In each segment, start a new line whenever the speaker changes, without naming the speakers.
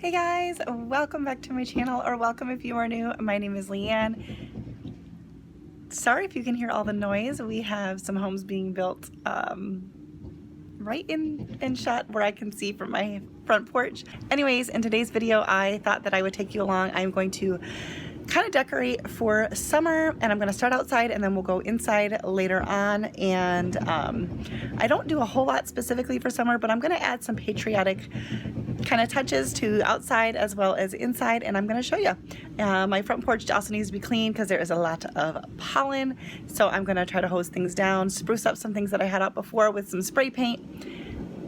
Hey guys, welcome back to my channel, or welcome if you are new. My name is Leanne. Sorry if you can hear all the noise. We have some homes being built right in shot where I can see from my front porch. Anyways, in today's video, I thought that I would take you along. I'm going to kind of decorate for summer, and I'm going to start outside and then we'll go inside later on. And I don't do a whole lot specifically for summer, but I'm going to add some patriotic kind of touches to outside as well as inside, and I'm going to show you. My front porch also needs to be clean because there is a lot of pollen, so I'm going to try to hose things down, spruce up some things that I had out before with some spray paint.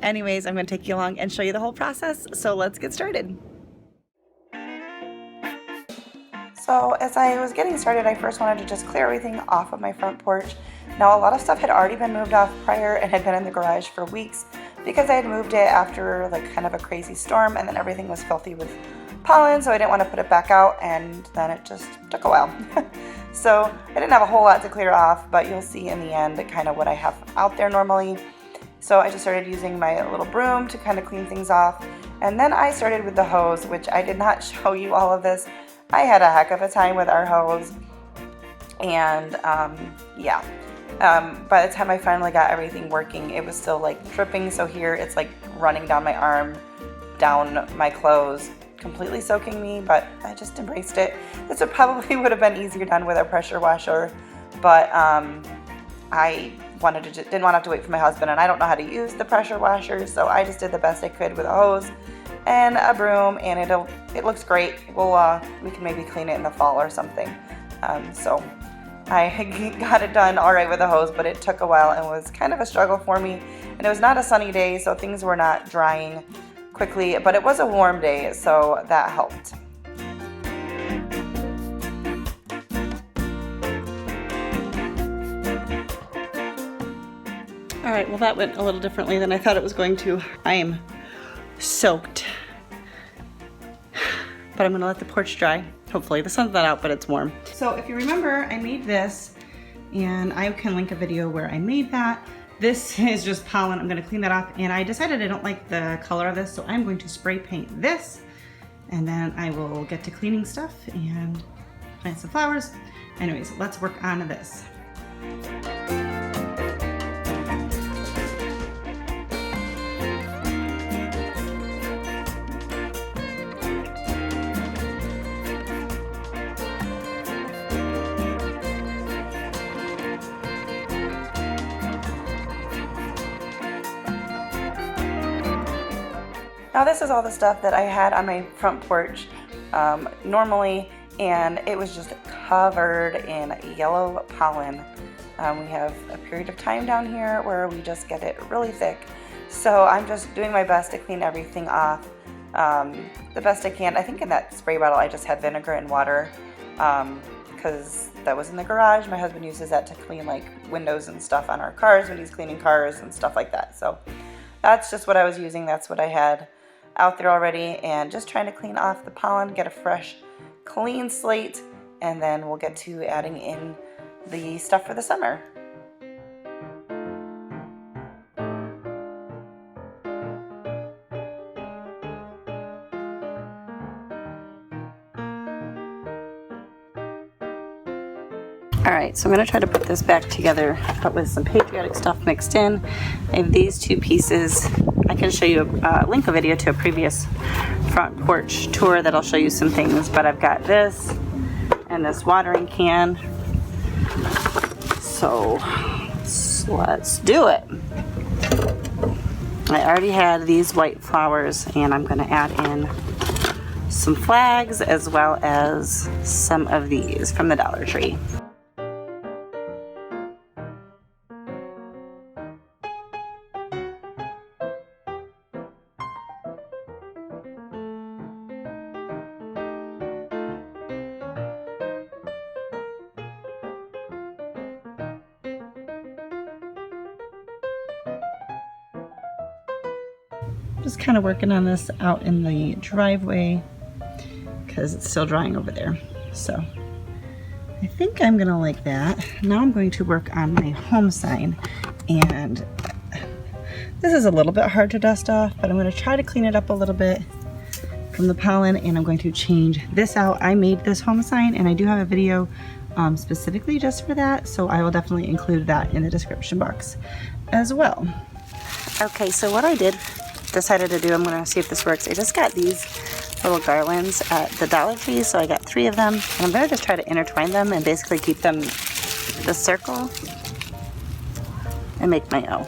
Anyways, I'm going to take you along and show you the whole process, so let's get started. So as I was getting started, I first wanted to just clear everything off of my front porch. Now, a lot of stuff had already been moved off prior and had been in the garage for weeks because I had moved it after like kind of a crazy storm, and then everything was filthy with pollen, so I didn't want to put it back out, and then it just took a while. So I didn't have a whole lot to clear off, but you'll see in the end kind of what I have out there normally. So I just started using my little broom to kind of clean things off, and then I started with the hose, which I did not show you all of this. I had a heck of a time with our hose, and yeah. By the time I finally got everything working, it was still like dripping. So here it's like running down my arm, down my clothes, completely soaking me, but I just embraced it. This would probably would have been easier done with a pressure washer, but I didn't want to have to wait for my husband, and I don't know how to use the pressure washer, so I just did the best I could with a hose and a broom, and it looks great. We can maybe clean it in the fall or something. So I got it done all right with a hose, but it took a while and was kind of a struggle for me. And it was not a sunny day, so things were not drying quickly, but it was a warm day, so that helped. All right, well, that went a little differently than I thought it was going to. I am soaked, but I'm gonna let the porch dry. Hopefully the sun's not out, but it's warm. So if you remember, I made this, and I can link a video where I made that. This is just pollen. I'm gonna clean that off, and I decided I don't like the color of this, so I'm going to spray paint this, and then I will get to cleaning stuff and plant some flowers. Anyways, let's work on this. Now this is all the stuff that I had on my front porch normally, and it was just covered in yellow pollen. We have a period of time down here where we just get it really thick. So I'm just doing my best to clean everything off the best I can. I think in that spray bottle I just had vinegar and water because that was in the garage. My husband uses that to clean like windows and stuff on our cars when he's cleaning cars and stuff like that. So that's just what I was using. That's what I had out there already, and just trying to clean off the pollen, get a fresh, clean slate, and then we'll get to adding in the stuff for the summer. All right, so I'm going to try to put this back together, but with some patriotic stuff mixed in. I have these two pieces. I can show you, link a video to a previous front porch tour that'll show you some things, but I've got this and this watering can. So let's do it. I already had these white flowers, and I'm going to add in some flags as well as some of these from the Dollar Tree. Just kind of working on this out in the driveway because it's still drying over there. So I think I'm gonna like that. Now I'm going to work on my home sign, and this is a little bit hard to dust off, but I'm gonna try to clean it up a little bit from the pollen, and I'm going to change this out. I made this home sign and I do have a video specifically just for that, so I will definitely include that in the description box as well. Okay, so what I decided to do, I'm gonna see if this works. I just got these little garlands at the Dollar Tree, so I got 3 of them, and I'm gonna just try to intertwine them and basically keep them the circle and make my O.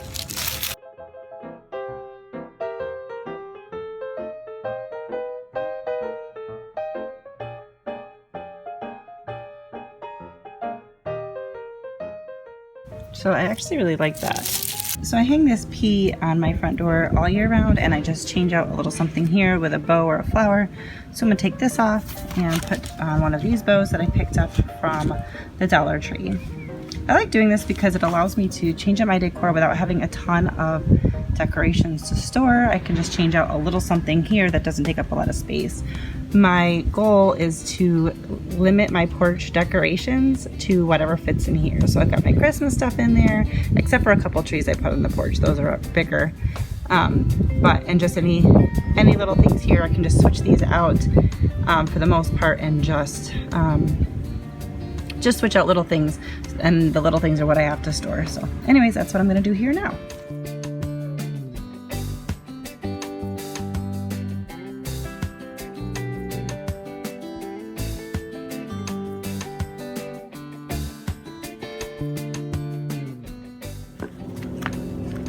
So I actually really like that. So I hang this pea on my front door all year round, and I just change out a little something here with a bow or a flower. So I'm gonna take this off and put on one of these bows that I picked up from the Dollar Tree. I like doing this because it allows me to change out my decor without having a ton of decorations to store. I can just change out a little something here that doesn't take up a lot of space. My goal is to limit my porch decorations to whatever fits in here. So I've got my Christmas stuff in there, except for a couple trees I put on the porch. Those are bigger. And just any little things here, I can just switch these out for the most part, and just switch out little things, and the little things are what I have to store. So anyways, that's what I'm gonna do here now.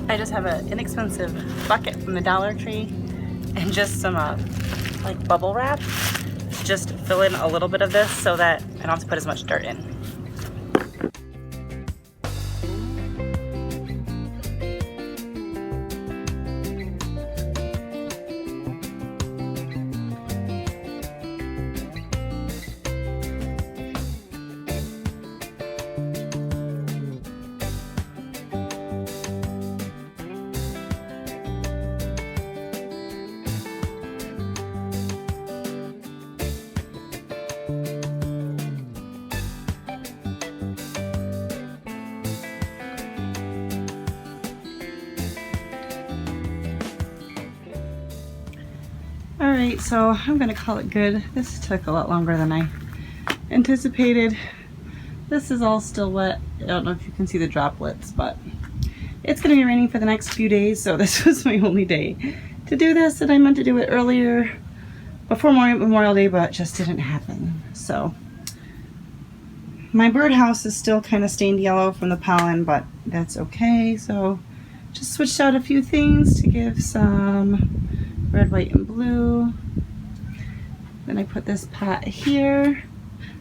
I just have an inexpensive bucket from the Dollar Tree and just some like bubble wrap. Just fill in a little bit of this so that I don't have to put as much dirt in. Alright, so I'm gonna call it good. This took a lot longer than I anticipated. This is all still wet. I don't know if you can see the droplets, but it's gonna be raining for the next few days, so this was my only day to do this, and I meant to do it earlier before Memorial Day, but it just didn't happen. So my birdhouse is still kind of stained yellow from the pollen, but that's okay. So just switched out a few things to give some red, white, and blue. Then I put this pot here.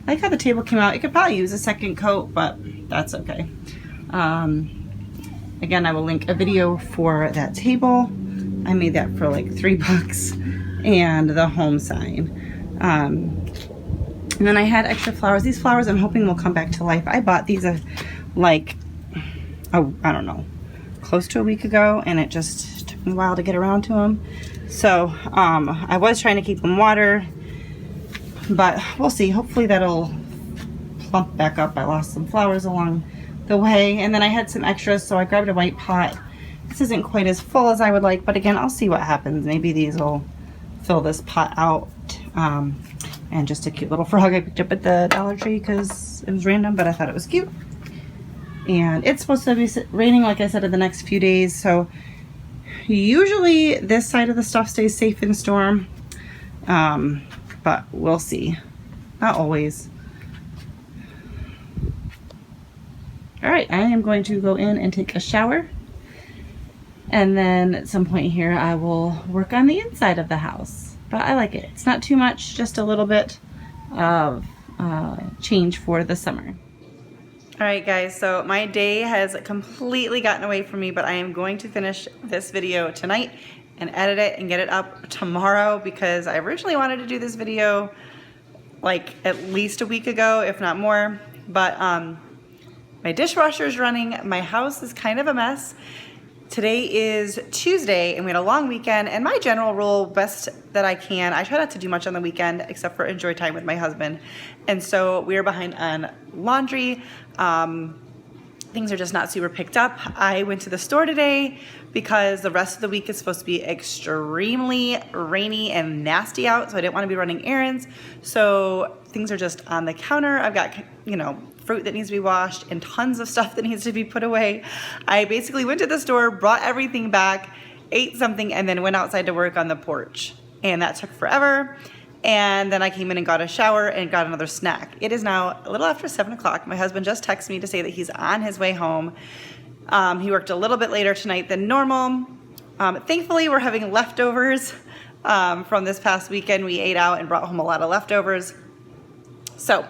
I like how the table came out. It could probably use a second coat, but that's okay. Again, I will link a video for that table. I made that for like $3, and the home sign. And then I had extra flowers. These flowers I'm hoping will come back to life. I bought these like, oh, I don't know, close to a week ago, and it just took me a while to get around to them. So I was trying to keep them water, but we'll see. Hopefully that'll plump back up. I lost some flowers along the way, and then I had some extras, so I grabbed a white pot. This isn't quite as full as I would like, but again, I'll see what happens. Maybe these will fill this pot out. And just a cute little frog I picked up at the Dollar Tree because it was random, but I thought it was cute. And it's supposed to be raining, like I said, in the next few days, so usually this side of the stuff stays safe in storm, but we'll see. Not always. All right, I am going to go in and take a shower, and then at some point here I will work on the inside of the house. But I like it. It's not too much, just a little bit of change for the summer. All right, guys, so my day has completely gotten away from me, but I am going to finish this video tonight and edit it and get it up tomorrow, because I originally wanted to do this video like at least a week ago, if not more. But my dishwasher is running. My house is kind of a mess. Today is Tuesday, and we had a long weekend, and my general rule, best that I can, I try not to do much on the weekend except for enjoy time with my husband. And so we are behind on laundry. things are just not super picked up. I went to the store today because the rest of the week is supposed to be extremely rainy and nasty out, so I didn't want to be running errands. So things are just on the counter. I've got, you know, fruit that needs to be washed and tons of stuff that needs to be put away. I basically went to the store, brought everything back, ate something, and then went outside to work on the porch. And that took forever. And then I came in and got a shower and got another snack. It is now a little after 7 o'clock. My husband just texted me to say that he's on his way home. He worked a little bit later tonight than normal. Thankfully, we're having leftovers from this past weekend. We ate out and brought home a lot of leftovers. So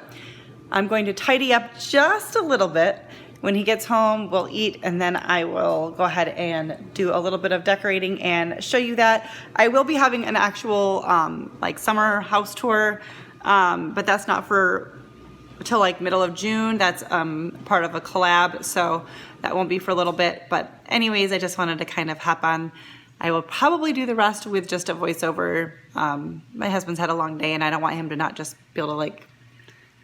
I'm going to tidy up just a little bit. When he gets home, we'll eat, and then I will go ahead and do a little bit of decorating and show you that. I will be having an actual like summer house tour, but that's not for till like middle of June. That's part of a collab, so that won't be for a little bit. But anyways, I just wanted to kind of hop on. I will probably do the rest with just a voiceover. My husband's had a long day, and I don't want him to not just be able to like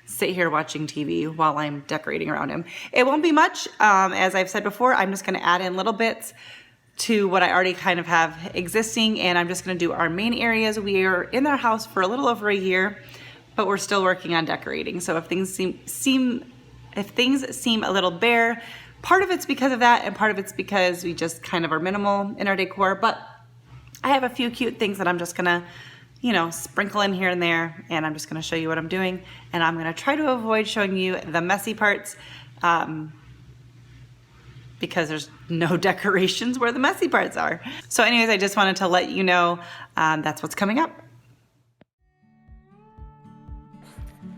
sit here watching TV while I'm decorating around him. It won't be much. As I've said before, I'm just gonna add in little bits to what I already kind of have existing, and I'm just gonna do our main areas. We are in our house for a little over a year, but we're still working on decorating. So if things seem a little bare, part of it's because of that, and part of it's because we just kind of are minimal in our decor. But I have a few cute things that I'm just gonna, you know, sprinkle in here and there, and I'm just gonna show you what I'm doing, and I'm gonna try to avoid showing you the messy parts because there's no decorations where the messy parts are. So anyways, I just wanted to let you know that's what's coming up.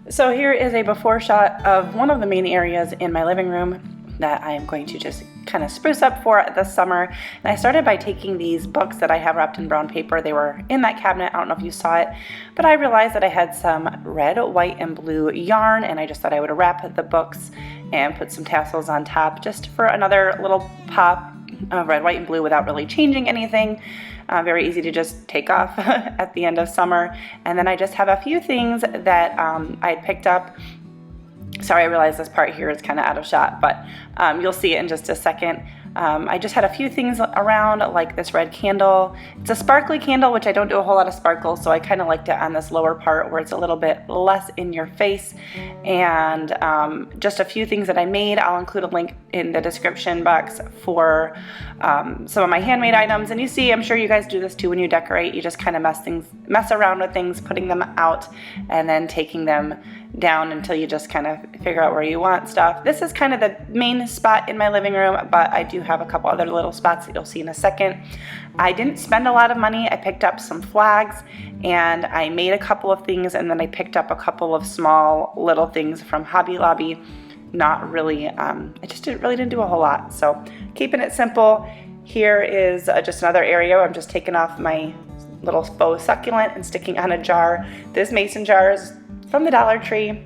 So here is a before shot of one of the main areas in my living room that I am going to just kind of spruce up for this summer. And I started by taking these books that I have wrapped in brown paper. They were in that cabinet. I don't know if you saw it, but I realized that I had some red, white, and blue yarn, and I just thought I would wrap the books and put some tassels on top just for another little pop of red, white, and blue without really changing anything. Very easy to just take off at the end of summer. And then I just have a few things that I had picked up. Sorry, I realize this part here is kind of out of shot, but you'll see it in just a second. I just had a few things around, like this red candle. It's a sparkly candle, which I don't do a whole lot of sparkles, so I kind of liked it on this lower part where it's a little bit less in your face. And just a few things that I made. I'll include a link in the description box for some of my handmade items. And you see, I'm sure you guys do this too when you decorate. You just kind of mess around with things, putting them out, and then taking them down until you just kind of figure out where you want stuff. This is kind of the main spot in my living room, but I do have a couple other little spots that you'll see in a second. I didn't spend a lot of money. I picked up some flags and I made a couple of things, and then I picked up a couple of small little things from Hobby Lobby. Not really, I just didn't do a whole lot. So keeping it simple. Here is just another area where I'm just taking off my little faux succulent and sticking on a jar. This mason jar is from the Dollar Tree,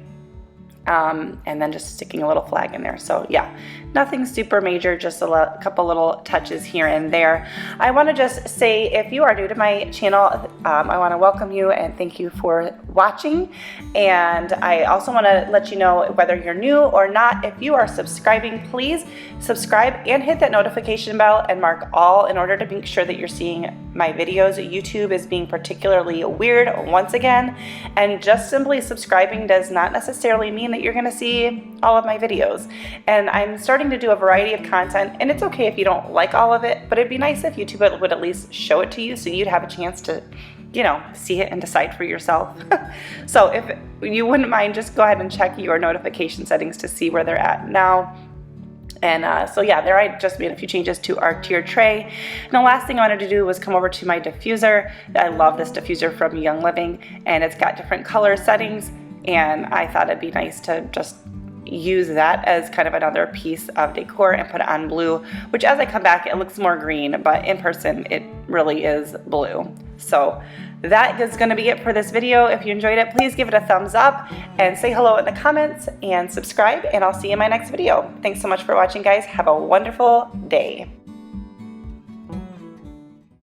and then just sticking a little flag in there. So yeah, nothing super major, just a couple little touches here and there. I want to just say, if you are new to my channel, I want to welcome you and thank you for watching. And I also want to let you know, whether you're new or not, if you are subscribing, please subscribe and hit that notification bell and mark all in order to make sure that you're seeing my videos. YouTube is being particularly weird once again, and just simply subscribing does not necessarily mean that you're going to see all of my videos. And I'm starting to do a variety of content, and it's okay if you don't like all of it, but it'd be nice if YouTube would at least show it to you so you'd have a chance to, you know, see it and decide for yourself. So if you wouldn't mind, just go ahead and check your notification settings to see where they're at now. And so yeah, there I just made a few changes to our tier tray. And the last thing I wanted to do was come over to my diffuser. I love this diffuser from Young Living, and it's got different color settings, and I thought it'd be nice to just use that as kind of another piece of decor and put it on blue, which as I come back it looks more green, but in person it really is blue. So that is going to be it for this video. If you enjoyed it, please give it a thumbs up and say hello in the comments and subscribe, and I'll see you in my next video. Thanks so much for watching, guys. Have a wonderful day.